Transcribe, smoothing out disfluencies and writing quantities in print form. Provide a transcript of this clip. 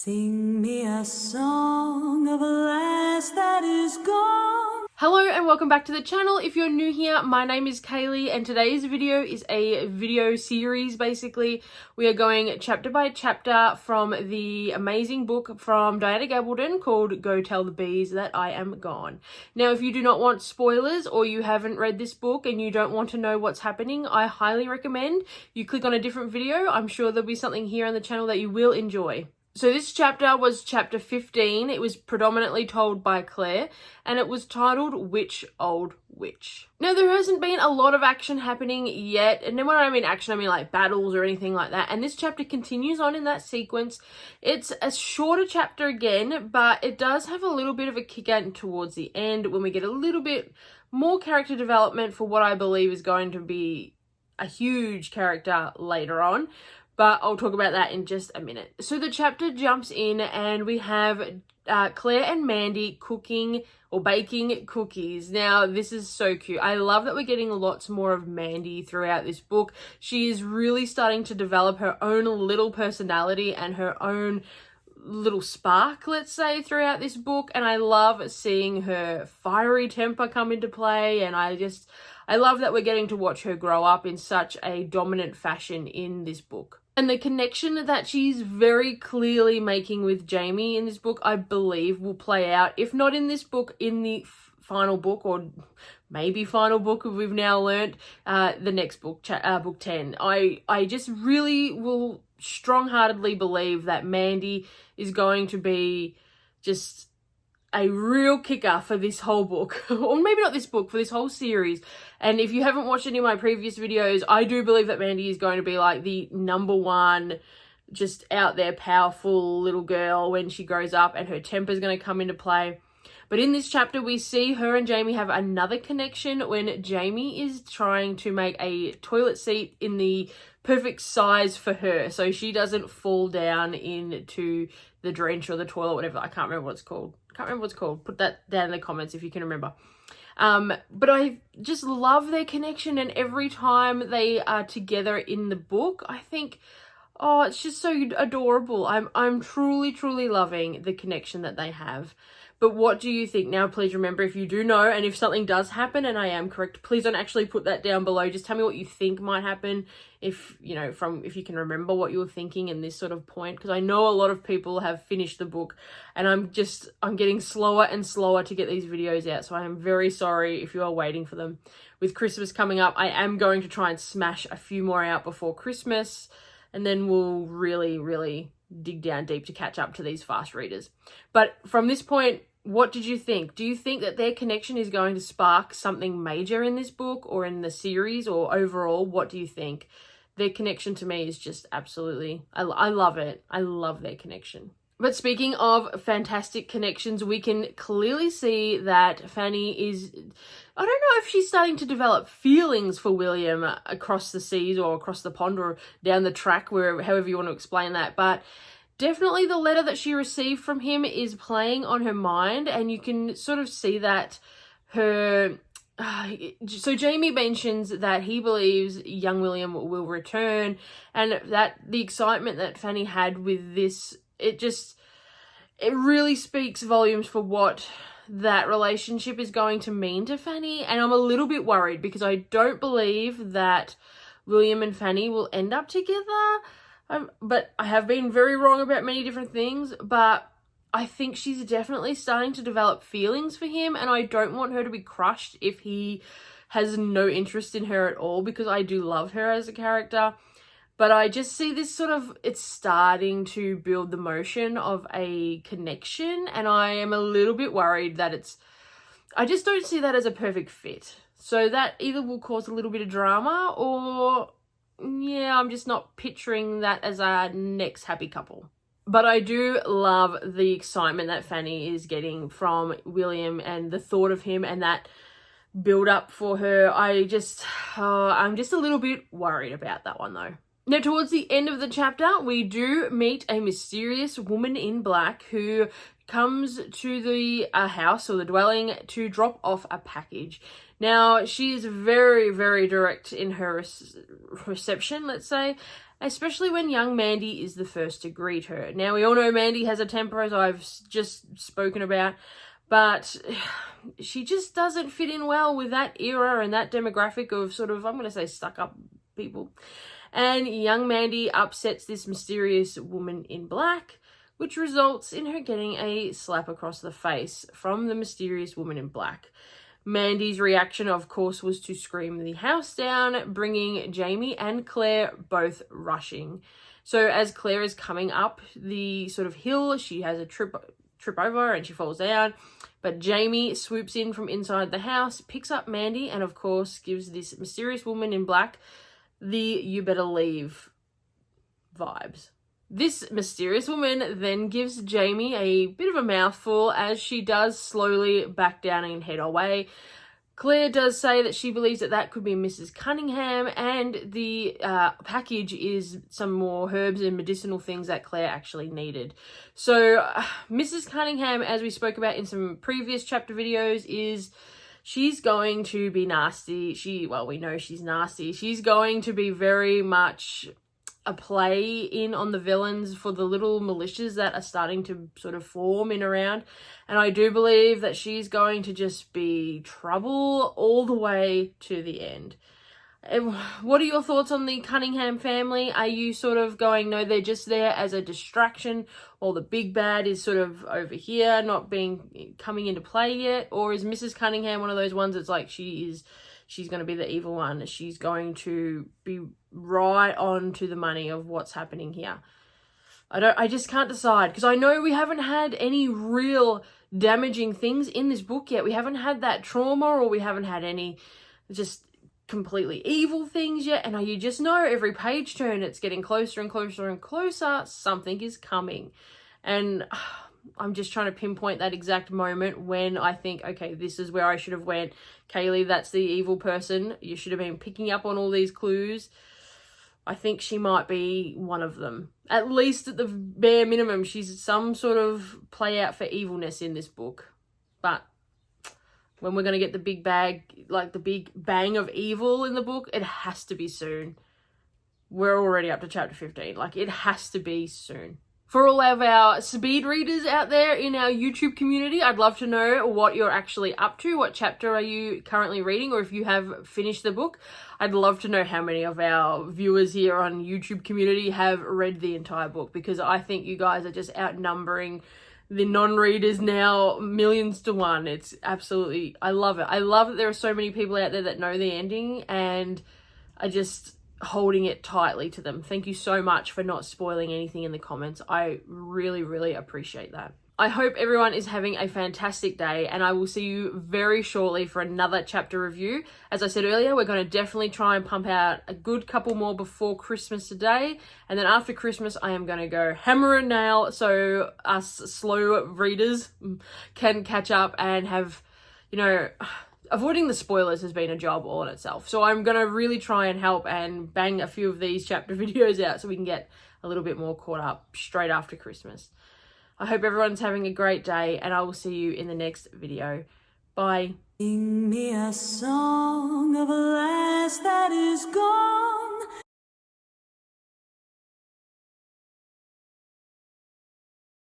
Sing me a song of a lass that is gone. Hello and welcome back to the channel. If you're new here, my name is Kaylee and today's video is a video series. Basically, we are going chapter by chapter from the amazing book from Diana Gabaldon called Go Tell the Bees That I Am Gone. Now, if you do not want spoilers or you haven't read this book and you don't want to know what's happening, I highly recommend you click on a different video. I'm sure there'll be something here on the channel that you will enjoy. So this chapter was chapter 15. It was predominantly told by Claire and it was titled Witch Old Witch. Now there hasn't been a lot of action happening yet, and then when I mean action I mean like battles or anything like that, and this chapter continues on in that sequence. It's a shorter chapter again, but it does have a little bit of a kick out towards the end when we get a little bit more character development for what I believe is going to be a huge character later on. But I'll talk about that in just a minute. So the chapter jumps in and we have Claire and Mandy cooking or baking cookies. Now, this is so cute. I love that we're getting lots more of Mandy throughout this book. She is really starting to develop her own little personality and her own little spark, let's say, throughout this book. And I love seeing her fiery temper come into play. And I love that we're getting to watch her grow up in such a dominant fashion in this book. And the connection that she's very clearly making with Jamie in this book, I believe, will play out, if not in this book, in the final book, or maybe final book, we've now learnt, the next book, book 10. I just really will strong-heartedly believe that Mandy is going to be just a real kicker for this whole book, or maybe not this book, for this whole series. And if you haven't watched any of my previous videos, I do believe that Mandy is going to be like the number one just out there powerful little girl when she grows up, and her temper is going to come into play. But in this chapter, we see her and Jamie have another connection when Jamie is trying to make a toilet seat in the perfect size for her, so she doesn't fall down into the drench or the toilet, whatever. I can't remember what it's called. Put that down in the comments if you can remember. But I just love their connection, and every time they are together in the book, I think, oh, it's just so adorable. I'm truly loving the connection that they have. But what do you think? Now, please remember, if you do know, and if something does happen and I am correct, please don't actually put that down below. Just tell me what you think might happen, if you know, if you can remember what you were thinking in this sort of point, because I know a lot of people have finished the book and I'm getting slower and slower to get these videos out. So I am very sorry if you are waiting for them. With Christmas coming up, I am going to try and smash a few more out before Christmas, and then we'll really dig down deep to catch up to these fast readers. But from this point, what did you think? Do you think that their connection is going to spark something major in this book or in the series, or overall? What do you think? Their connection to me is just absolutely, I love it. I love their connection. But speaking of fantastic connections, we can clearly see that Fanny is, I don't know if she's starting to develop feelings for William across the seas or across the pond or down the track, however you want to explain that. But definitely the letter that she received from him is playing on her mind, and you can sort of see that so Jamie mentions that he believes young William will return, and that the excitement that Fanny had with this, it really speaks volumes for what that relationship is going to mean to Fanny. And I'm a little bit worried because I don't believe that William and Fanny will end up together. But I have been very wrong about many different things, but I think she's definitely starting to develop feelings for him, and I don't want her to be crushed if he has no interest in her at all, because I do love her as a character. But I just see this sort of, it's starting to build the motion of a connection, and I am a little bit worried that I just don't see that as a perfect fit. So that either will cause a little bit of drama, or yeah, I'm just not picturing that as our next happy couple. But I do love the excitement that Fanny is getting from William and the thought of him and that build up for her. I'm just a little bit worried about that one though. Now, towards the end of the chapter, we do meet a mysterious woman in black who comes to the house or the dwelling to drop off a package. Now, she is very direct in her reception, let's say, especially when young Mandy is the first to greet her. Now, we all know Mandy has a temper, as I've just spoken about, but she just doesn't fit in well with that era and that demographic of sort of, I'm going to say, stuck-up people. And young Mandy upsets this mysterious woman in black, which results in her getting a slap across the face from the mysterious woman in black. Mandy's reaction, of course, was to scream the house down, bringing Jamie and Claire both rushing. So as Claire is coming up the sort of hill, she has a trip over and she falls down. But Jamie swoops in from inside the house, picks up Mandy, and of course gives this mysterious woman in black the "you better leave" vibes. This mysterious woman then gives Jamie a bit of a mouthful as she does slowly back down and head away. Claire does say that she believes that that could be Mrs. Cunningham, and the package is some more herbs and medicinal things that Claire actually needed. So Mrs. Cunningham, as we spoke about in some previous chapter videos, she's going to be nasty. We know she's nasty. She's going to be very much a play in on the villains for the little militias that are starting to sort of form in around. And I do believe that she's going to just be trouble all the way to the end. What are your thoughts on the Cunningham family? Are you sort of going, no, they're just there as a distraction, or the big bad is sort of over here, not coming into play yet? Or is Mrs. Cunningham one of those ones that's like she's going to be the evil one? She's going to be right on to the money of what's happening here. I just can't decide, because I know we haven't had any real damaging things in this book yet. We haven't had that trauma, or we haven't had any just completely evil things yet. And you just know every page turn, it's getting closer and closer and closer. Something is coming. And I'm just trying to pinpoint that exact moment when I think, okay, this is where I should have went. Kaylee, that's the evil person. You should have been picking up on all these clues. I think she might be one of them. At least at the bare minimum, she's some sort of play out for evilness in this book. But when we're going to get the big bang of evil in the book, it has to be soon. We're already up to chapter 15. It has to be soon. For all of our speed readers out there in our YouTube community, I'd love to know what you're actually up to. What chapter are you currently reading? Or if you have finished the book, I'd love to know how many of our viewers here on YouTube community have read the entire book, because I think you guys are just outnumbering the non-readers now millions to one. It's absolutely, I love it. I love that there are so many people out there that know the ending and are just holding it tightly to them. Thank you so much for not spoiling anything in the comments. I really, really appreciate that. I hope everyone is having a fantastic day, and I will see you very shortly for another chapter review. As I said earlier, we're going to definitely try and pump out a good couple more before Christmas today, and then after Christmas I am going to go hammer and nail so us slow readers can catch up and have, avoiding the spoilers has been a job all in itself. So I'm going to really try and help and bang a few of these chapter videos out so we can get a little bit more caught up straight after Christmas. I hope everyone's having a great day, and I will see you in the next video. Bye. Sing me a song of a lass that is gone.